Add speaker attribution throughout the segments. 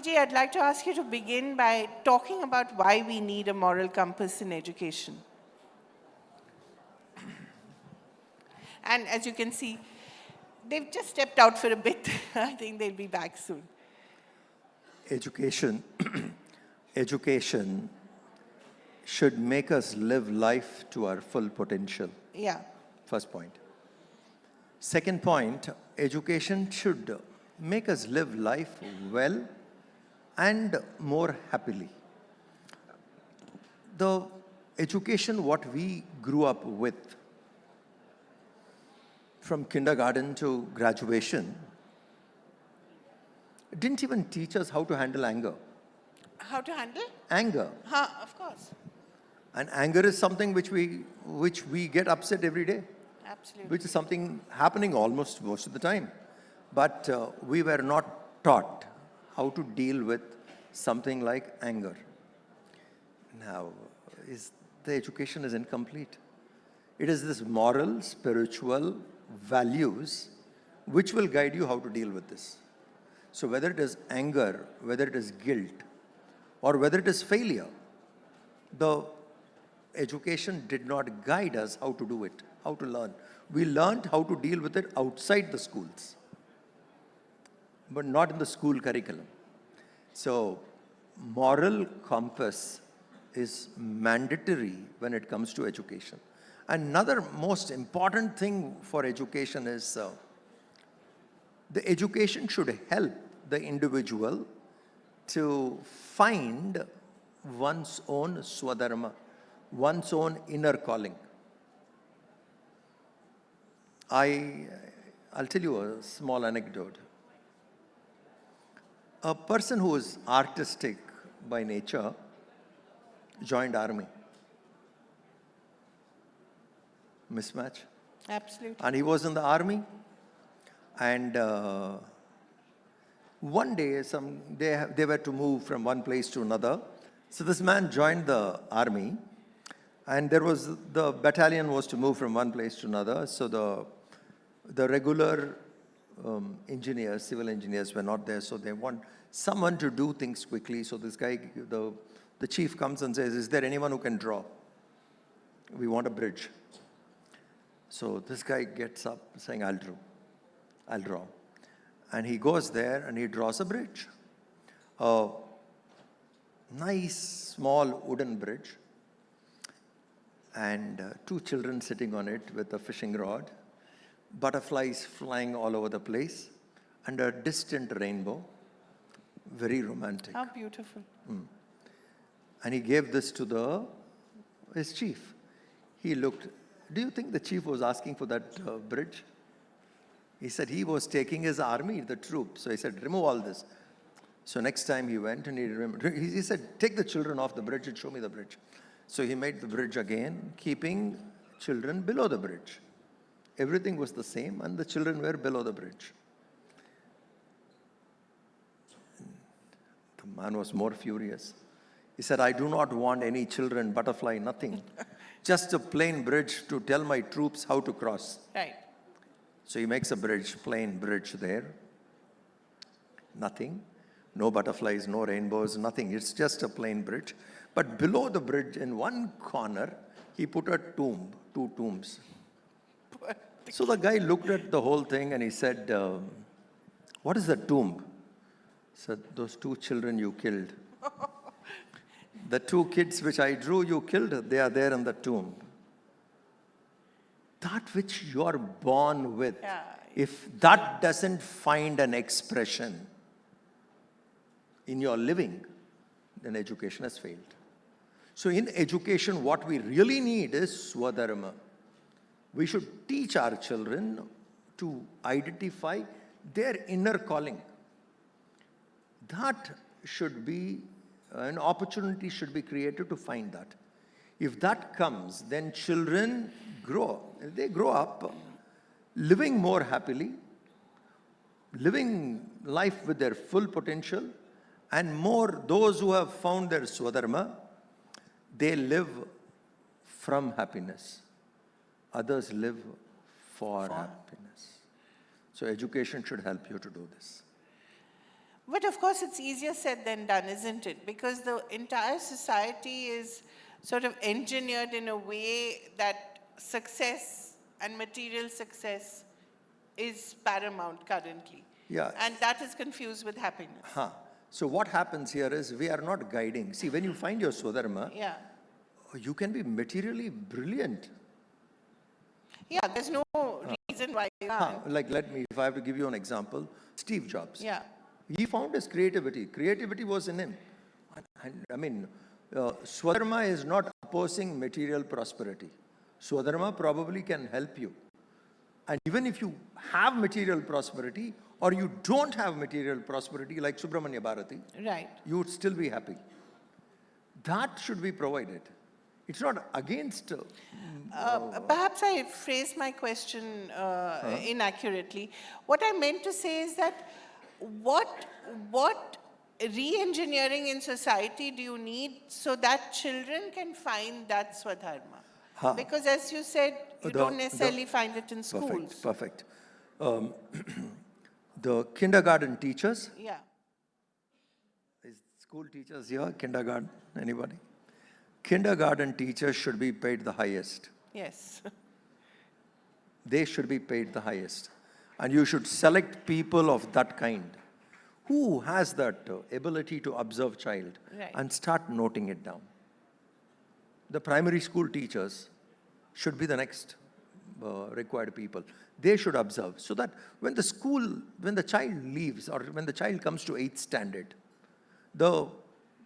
Speaker 1: Swamiji, I'd like to ask you to begin by talking about why we need a moral compass in education. And as you can see, they've just stepped out for a bit. I think they'll be back soon.
Speaker 2: Education should make us live life to our full potential.
Speaker 1: Yeah.
Speaker 2: First point. Second point, education should make us live life well and more happily. The education what we grew up with, from kindergarten to graduation, didn't even teach us how to handle anger.
Speaker 1: How to handle?
Speaker 2: Anger.
Speaker 1: Of course.
Speaker 2: And anger is something which we get upset every day.
Speaker 1: Absolutely.
Speaker 2: Which is something happening almost most of the time. But we were not taught how to deal with something like anger. Now, the education is incomplete. It is this moral, spiritual values which will guide you how to deal with this. So whether it is anger, whether it is guilt, or whether it is failure, the education did not guide us how to do it, how to learn. We learned how to deal with it outside the schools, but not in the school curriculum. So moral compass is mandatory when it comes to education. Another most important thing for education is the education should help the individual to find one's own swadharma, one's own inner calling. I'll tell you a small anecdote. A person who is artistic by nature joined army. Mismatch.
Speaker 1: Absolutely.
Speaker 2: And he was in the army, and one day they were to move from one place to another. So this man joined the army, and the battalion was to move from one place to another. So the regular engineers, civil engineers were not there. So they want someone to do things quickly. So this guy, the chief comes and says, "Is there anyone who can draw? We want a bridge." So this guy gets up saying, I'll draw. And he goes there and he draws a bridge. A nice small wooden bridge. And two children sitting on it with a fishing rod. Butterflies flying all over the place. And a distant rainbow. Very romantic.
Speaker 1: How beautiful.
Speaker 2: And he gave this to his chief. He looked. Do you think the chief was asking for that bridge? He said he was taking his army, the troops. So he said, remove all this. So next time he went and he said, take the children off the bridge and show me the bridge. So he made the bridge again, keeping children below the bridge. Everything was the same and the children were below the bridge. The man was more furious. He said, I do not want any children, butterfly, nothing. Just a plain bridge to tell my troops how to cross.
Speaker 1: Right.
Speaker 2: So he makes a bridge, plain bridge there. Nothing. No butterflies, no rainbows, nothing. It's just a plain bridge. But below the bridge, in one corner, he put a tomb, two tombs. So the guy looked at the whole thing and he said, what is the tomb? He said, those two children you killed. The two kids which I drew, you killed, they are there in the tomb. That which you are born with, if that doesn't find an expression in your living, then education has failed. So in education, what we really need is swadharma. We should teach our children to identify their inner calling. That should be an opportunity should be created to find that. If that comes, then children grow. They grow up living more happily, living life with their full potential, and more those who have found their swadharma, they live from happiness. Others live for happiness. So education should help you to do this.
Speaker 1: But of course, it's easier said than done, isn't it? Because the entire society is sort of engineered in a way that success and material success is paramount currently.
Speaker 2: Yeah.
Speaker 1: And that is confused with happiness.
Speaker 2: Huh. So what happens here is we are not guiding. See, when you find your Swadharma,
Speaker 1: Yeah.
Speaker 2: you can be materially brilliant.
Speaker 1: Yeah, there's no reason why you can't.
Speaker 2: Like, if I have to give you an example, Steve Jobs.
Speaker 1: Yeah.
Speaker 2: He found his creativity. Creativity was in him. I mean, Swadharma is not opposing material prosperity. Swadharma probably can help you. And even if you have material prosperity or you don't have material prosperity, like Subramanya Bharati,
Speaker 1: Right.
Speaker 2: you would still be happy. That should be provided. It's not against.
Speaker 1: Perhaps I phrased my question inaccurately. What I meant to say is that what re-engineering in society do you need so that children can find that Swadharma? Because as you said, you don't necessarily find it in schools.
Speaker 2: Perfect. The kindergarten teachers.
Speaker 1: Yeah.
Speaker 2: Is school teachers here? Kindergarten? Anybody? Kindergarten teachers should be paid the highest.
Speaker 1: Yes.
Speaker 2: They should be paid the highest. And you should select people of that kind who has that ability to observe child and start noting it down. The primary school teachers should be the next required people. They should observe so that when the child leaves or when the child comes to 8th standard, the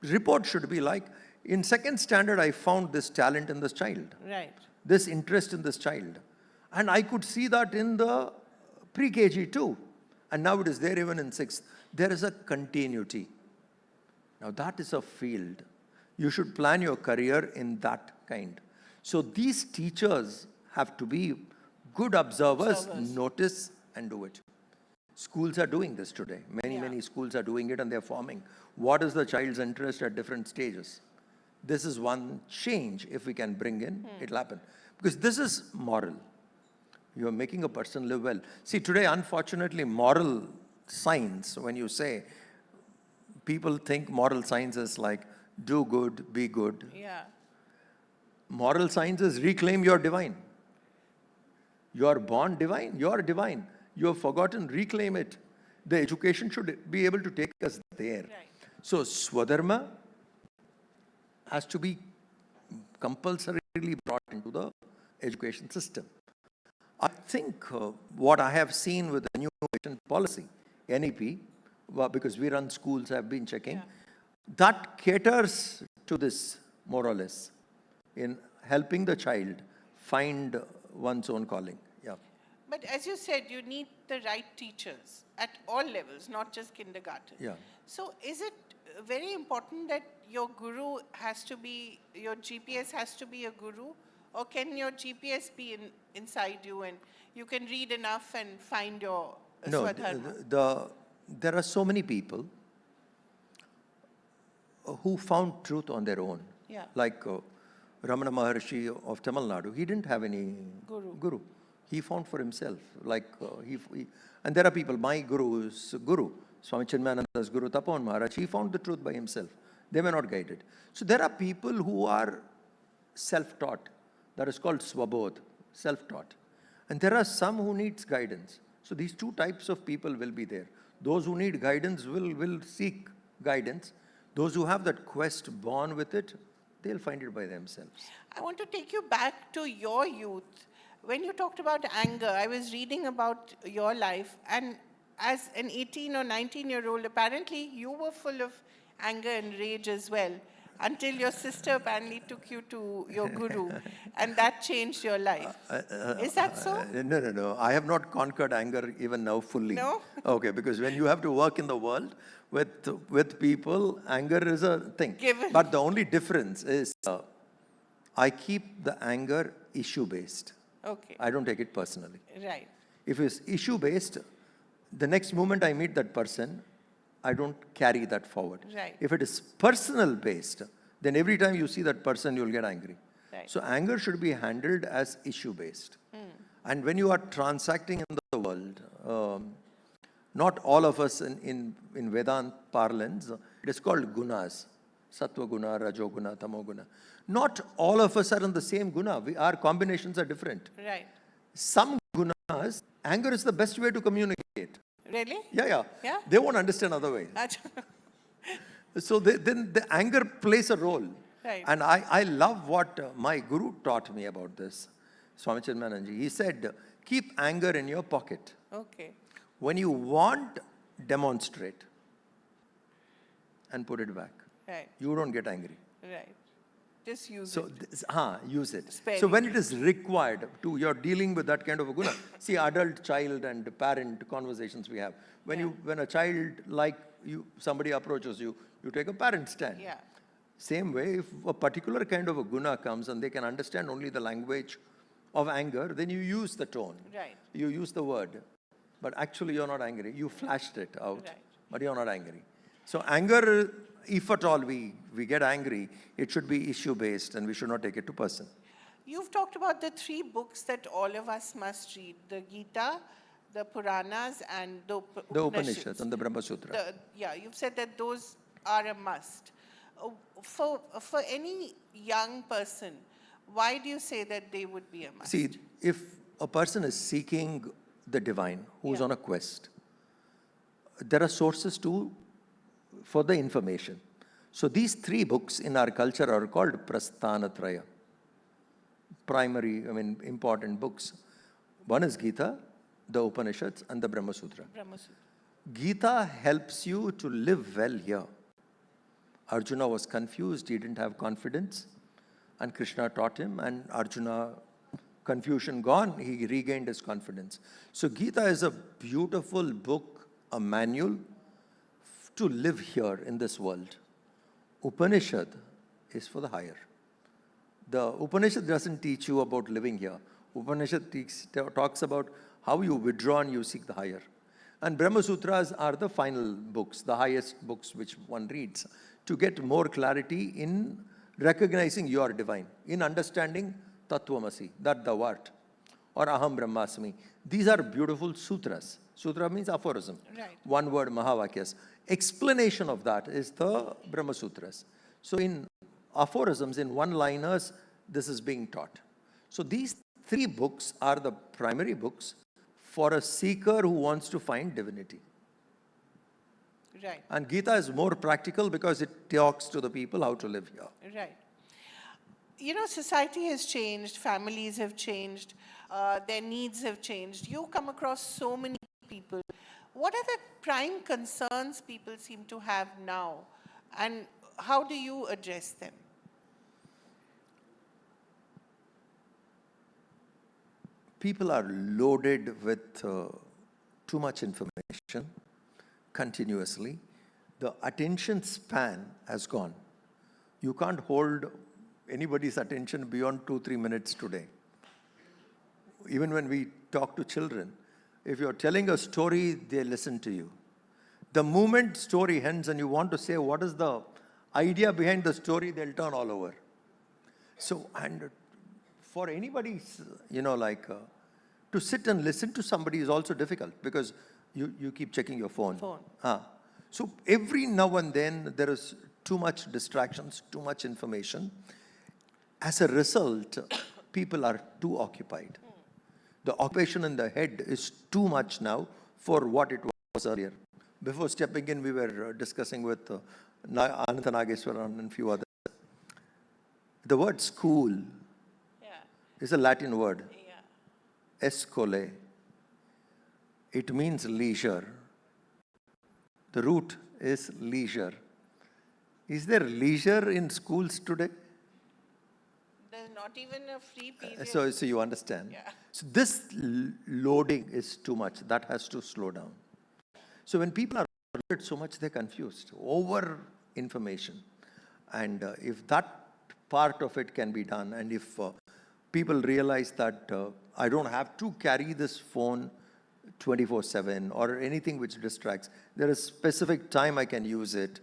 Speaker 2: report should be like, in 2nd standard, I found this talent in this child.
Speaker 1: Right.
Speaker 2: This interest in this child. And I could see that in the pre-KG too. And now it is there even in 6th. There is a continuity. Now that is a field. You should plan your career in that kind. So these teachers have to be good observers, notice and do it. Schools are doing this today. Many schools are doing it and they're forming. What is the child's interest at different stages? This is one change if we can bring in, it'll happen. Because this is moral. You're making a person live well. See, today, unfortunately, moral science, when you say, people think moral science is like, do good, be good.
Speaker 1: Yeah.
Speaker 2: Moral science is reclaim your divine. You're born divine, you're divine. You have forgotten, reclaim it. The education should be able to take us there.
Speaker 1: Right.
Speaker 2: So, Swadharma has to be compulsorily brought into the education system. I think what I have seen with the new education policy, NEP, because we run schools, I've been checking, that caters to this more or less in helping the child find one's own calling. Yeah.
Speaker 1: But as you said, you need the right teachers at all levels, not just kindergarten.
Speaker 2: Yeah.
Speaker 1: So is it very important that your guru has to be, your GPS has to be a guru? Or can your GPS be inside you and you can read enough and find your Swadharma?
Speaker 2: There are so many people who found truth on their own.
Speaker 1: Yeah.
Speaker 2: Like Ramana Maharshi of Tamil Nadu, he didn't have any guru. He found for himself. Like and there are people, my guru is Guru, Swami Chenmayananda's Guru, Tapan Maharaj, he found the truth by himself. They were not guided. So there are people who are self-taught. That is called Swabodh, self-taught. And there are some who needs guidance. So these two types of people will be there. Those who need guidance will seek guidance. Those who have that quest born with it, they'll find it by themselves.
Speaker 1: I want to take you back to your youth. When you talked about anger, I was reading about your life, and as an 18 or 19-year-old, apparently you were full of anger and rage as well, until your sister apparently took you to your guru, and that changed your life. Is that so?
Speaker 2: No. I have not conquered anger even now fully.
Speaker 1: No?
Speaker 2: Okay, because when you have to work in the world with people, anger is a thing.
Speaker 1: Given.
Speaker 2: But the only difference is I keep the anger issue-based.
Speaker 1: Okay.
Speaker 2: I don't take it personally.
Speaker 1: Right.
Speaker 2: If it's issue-based, the next moment I meet that person, I don't carry that forward.
Speaker 1: Right.
Speaker 2: If it is personal-based, then every time you see that person, you'll get angry.
Speaker 1: Right.
Speaker 2: So anger should be handled as issue-based. And when you are transacting in the world, Not all of us in Vedant parlance, it is called gunas. Sattva guna, Rajo guna, Tamo guna. Not all of us are in the same guna. Our combinations are different.
Speaker 1: Right.
Speaker 2: Some gunas, anger is the best way to communicate.
Speaker 1: Really?
Speaker 2: Yeah.
Speaker 1: Yeah?
Speaker 2: They won't understand otherwise. So then the anger plays a role.
Speaker 1: Right.
Speaker 2: And I love what my guru taught me about this, Swami Chennai. He said, keep anger in your pocket.
Speaker 1: Okay.
Speaker 2: When you want, demonstrate and put it back.
Speaker 1: Right.
Speaker 2: You don't get angry.
Speaker 1: Right. Just use
Speaker 2: So,
Speaker 1: it.
Speaker 2: use it.
Speaker 1: Sparingly.
Speaker 2: So when it is required you're dealing with that kind of a guna. See, adult, child and parent conversations we have. When a child somebody approaches you, you take a parent stand.
Speaker 1: Yeah.
Speaker 2: Same way, if a particular kind of a guna comes and they can understand only the language of anger, then you use the tone.
Speaker 1: Right.
Speaker 2: You use the word. But actually you're not angry. You flashed it out,
Speaker 1: Right.
Speaker 2: but you're not angry. So anger, if at all we get angry, it should be issue-based and we should not take it to person.
Speaker 1: You've talked about the 3 books that all of us must read, the Gita, the Puranas, and the
Speaker 2: Upanishads and the Brahma Sutra.
Speaker 1: You've said that those are a must. For any young person, why do you say that they would be a must?
Speaker 2: See, if a person is seeking the divine, who's on a quest, there are sources for the information. So these 3 books in our culture are called Prasthanatraya. Important books. One is Gita, the Upanishads, and the Brahma Sutra. Gita helps you to live well here. Arjuna was confused, he didn't have confidence, and Krishna taught him, and Arjuna, confusion gone, he regained his confidence. So Gita is a beautiful book, a manual to live here in this world. Upanishad is for the higher. The Upanishad doesn't teach you about living here. Upanishad talks about how you withdraw and you seek the higher. And Brahma Sutras are the final books, the highest books which one reads, to get more clarity in recognizing you are divine, in understanding Tattvamasi, that thou art, or Aham Brahmasmi. These are beautiful sutras. Sutra means aphorism.
Speaker 1: Right.
Speaker 2: One word, Mahavakyas. Explanation of that is the Brahma Sutras. So in aphorisms, in one-liners, this is being taught. So these 3 books are the primary books for a seeker who wants to find divinity.
Speaker 1: Right.
Speaker 2: And Gita is more practical because it talks to the people how to live here.
Speaker 1: Right. You know, society has changed, families have changed, their needs have changed. You come across so many people. What are the prime concerns people seem to have now, and how do you address them?
Speaker 2: People are loaded with too much information continuously. The attention span has gone. You can't hold anybody's attention beyond 2-3 minutes today. Even when we talk to children, if you're telling a story, they listen to you. The moment story ends and you want to say what is the idea behind the story, they'll turn all over. So, and for anybody, to sit and listen to somebody is also difficult because you keep checking your phone. So every now and then there is too much distractions, too much information. As a result, people are too occupied. The occupation in the head is too much now for what it was earlier. Before stepping in, we were discussing with Ananta Nageswaran and a few others. The word school is a Latin word. Escole. It means leisure. The root is leisure. Is there leisure in schools today?
Speaker 1: There's not even a free period.
Speaker 2: So you understand.
Speaker 1: Yeah.
Speaker 2: So this loading is too much. That has to slow down. So when people are loaded so much, they're confused. Over information. And if that part of it can be done, and if people realize that I don't have to carry this phone 24/7 or anything which distracts. There is specific time I can use it.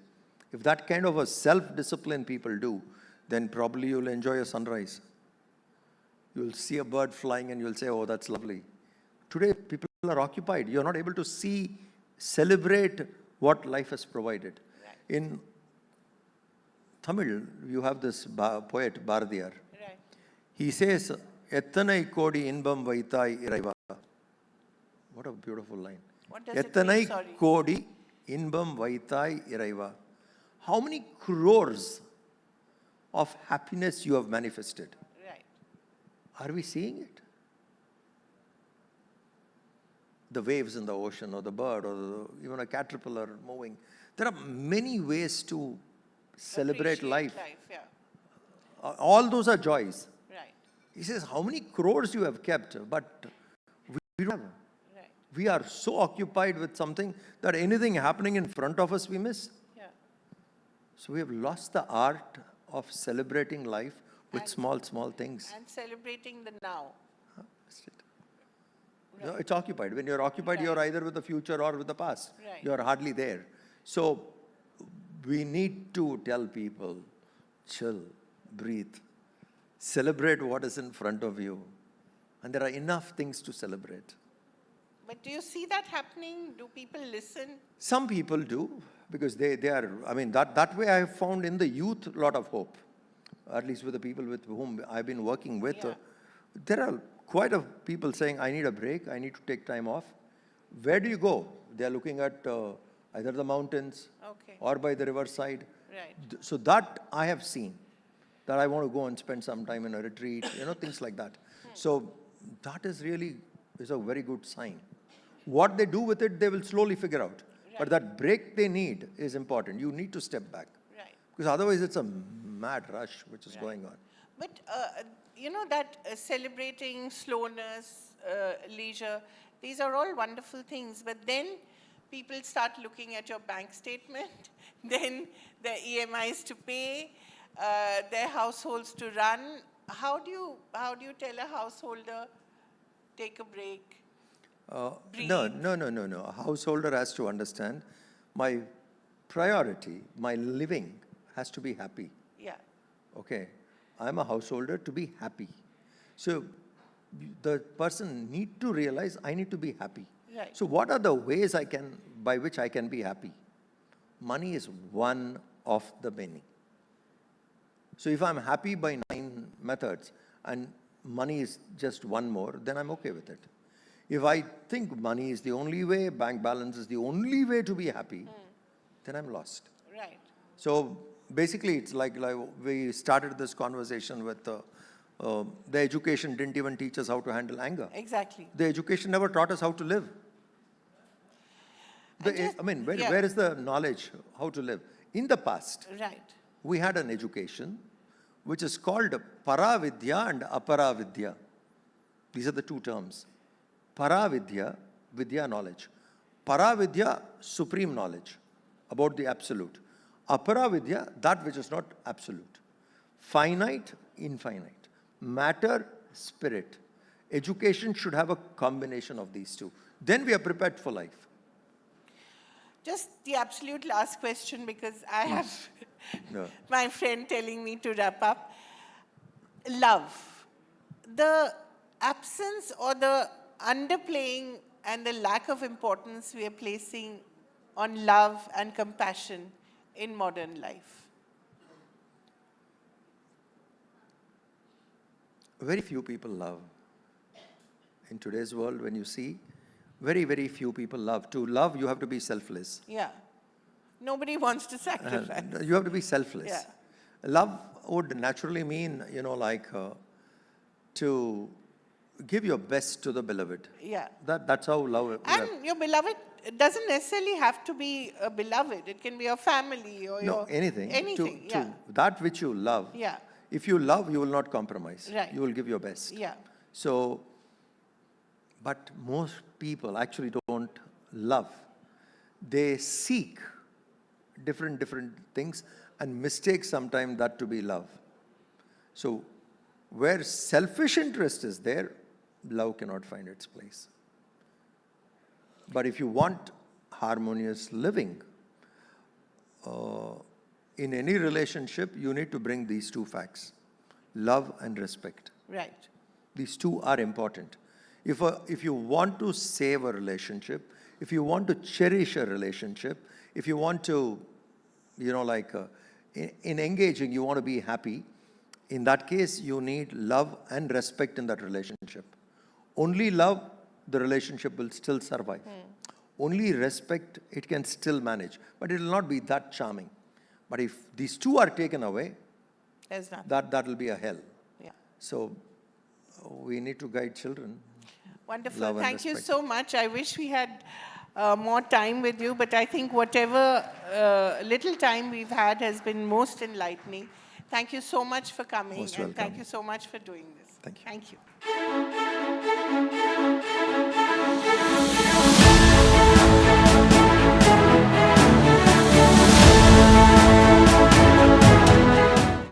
Speaker 2: If that kind of a self-discipline people do, then probably you'll enjoy a sunrise. You'll see a bird flying and you'll say, oh, that's lovely. Today, people are occupied. You're not able to see celebrate what life has provided.
Speaker 1: Right.
Speaker 2: In Tamil, you have this poet, Bharadiyar.
Speaker 1: Right.
Speaker 2: He says, Ethanai kodi inbam vaitai iraiva. What a beautiful line.
Speaker 1: What does it mean?
Speaker 2: Ethanai
Speaker 1: Sorry.
Speaker 2: kodi inbam vaitai iraiva. How many crores of happiness you have manifested?
Speaker 1: Right.
Speaker 2: Are we seeing it? The waves in the ocean, or the bird, or even a caterpillar moving. There are many ways to celebrate
Speaker 1: Appreciate
Speaker 2: life.
Speaker 1: Yeah.
Speaker 2: All those are joys.
Speaker 1: Right.
Speaker 2: He says, how many crores you have kept, but we don't have.
Speaker 1: Right.
Speaker 2: We are so occupied with something that anything happening in front of us we miss.
Speaker 1: Yeah.
Speaker 2: So we have lost the art of celebrating life with
Speaker 1: And-
Speaker 2: small things.
Speaker 1: And celebrating the now.
Speaker 2: That's it. No, it's occupied. When you're occupied,
Speaker 1: Right.
Speaker 2: you're either with the future or with the past.
Speaker 1: Right.
Speaker 2: You're hardly there. So we need to tell people, chill, breathe, celebrate what is in front of you. And there are enough things to celebrate.
Speaker 1: But do you see that happening? Do people listen?
Speaker 2: Some people do, because they are, I mean, that way I have found in the youth a lot of hope. At least with the people with whom I've been working with.
Speaker 1: Yeah.
Speaker 2: There are quite a people saying, I need a break, I need to take time off. Where do you go? They're looking at either the mountains
Speaker 1: Okay.
Speaker 2: or by the riverside.
Speaker 1: Right.
Speaker 2: So that I have seen, that I want to go and spend some time in a retreat, things like that. So that is a very good sign. What they do with it, they will slowly figure out. But
Speaker 1: Right.
Speaker 2: that break they need is important. You need to step back.
Speaker 1: Right.
Speaker 2: Because otherwise it's a mad rush which is
Speaker 1: Right.
Speaker 2: going on.
Speaker 1: But that celebrating slowness, leisure, these are all wonderful things. But then people start looking at your bank statement, then their EMIs to pay, their households to run. How do you tell a householder, take a break?
Speaker 2: No.
Speaker 1: Breathe.
Speaker 2: A householder has to understand my priority, my living has to be happy.
Speaker 1: Yeah.
Speaker 2: Okay. I'm a householder to be happy. So the person need to realize I need to be happy.
Speaker 1: Right.
Speaker 2: So what are the ways by which I can be happy? Money is one of the many. So if I'm happy by 9 methods and money is just one more, then I'm okay with it. If I think money is the only way, bank balance is the only way to be happy, then I'm lost.
Speaker 1: Right.
Speaker 2: So basically, it's like we started this conversation with the education didn't even teach us how to handle anger.
Speaker 1: Exactly.
Speaker 2: The education never taught us how to live. Where is the knowledge how to live? In the past,
Speaker 1: Right.
Speaker 2: we had an education which is called Paravidya and Aparavidya. These are the two terms. Paravidya, Vidya knowledge. Paravidya, supreme knowledge about the absolute. Aparavidya, that which is not absolute. Finite, infinite. Matter, spirit. Education should have a combination of these two. Then we are prepared for life.
Speaker 1: Just the absolute last question, because I have
Speaker 2: No.
Speaker 1: my friend telling me to wrap up. Love. The absence or the underplaying and the lack of importance we are placing on love and compassion in modern life.
Speaker 2: Very few people love. In today's world, when you see, very, very few people love. To love, you have to be selfless.
Speaker 1: Yeah. Nobody wants to sacrifice.
Speaker 2: You have to be selfless.
Speaker 1: Yeah.
Speaker 2: Love would naturally mean, to give your best to the beloved.
Speaker 1: Yeah.
Speaker 2: That's how love.
Speaker 1: And your beloved, it doesn't necessarily have to be a beloved. It can be your family or
Speaker 2: No,
Speaker 1: your...
Speaker 2: anything.
Speaker 1: Anything,
Speaker 2: to
Speaker 1: yeah.
Speaker 2: that which you love.
Speaker 1: Yeah.
Speaker 2: If you love, you will not compromise.
Speaker 1: Right.
Speaker 2: You will give your best.
Speaker 1: Yeah.
Speaker 2: So, but most people actually don't love. They seek different things and mistake sometimes that to be love. So, where selfish interest is there, love cannot find its place. But if you want harmonious living, in any relationship, you need to bring these two facts, love and respect.
Speaker 1: Right.
Speaker 2: These two are important. If you want to save a relationship, if you want to cherish a relationship, if you want to, in engaging, you want to be happy, in that case, you need love and respect in that relationship. Only love, the relationship will still survive. Only respect, it can still manage, but it will not be that charming. But if these two are taken away,
Speaker 1: There's nothing.
Speaker 2: that will be a hell.
Speaker 1: Yeah.
Speaker 2: So we need to guide children.
Speaker 1: Wonderful.
Speaker 2: Love and
Speaker 1: Thank you
Speaker 2: respect.
Speaker 1: so much. I wish we had more time with you, but I think whatever little time we've had has been most enlightening. Thank you so much for coming,
Speaker 2: Most
Speaker 1: and thank
Speaker 2: welcome.
Speaker 1: you so much for doing this.
Speaker 2: Thank you.
Speaker 1: Thank you.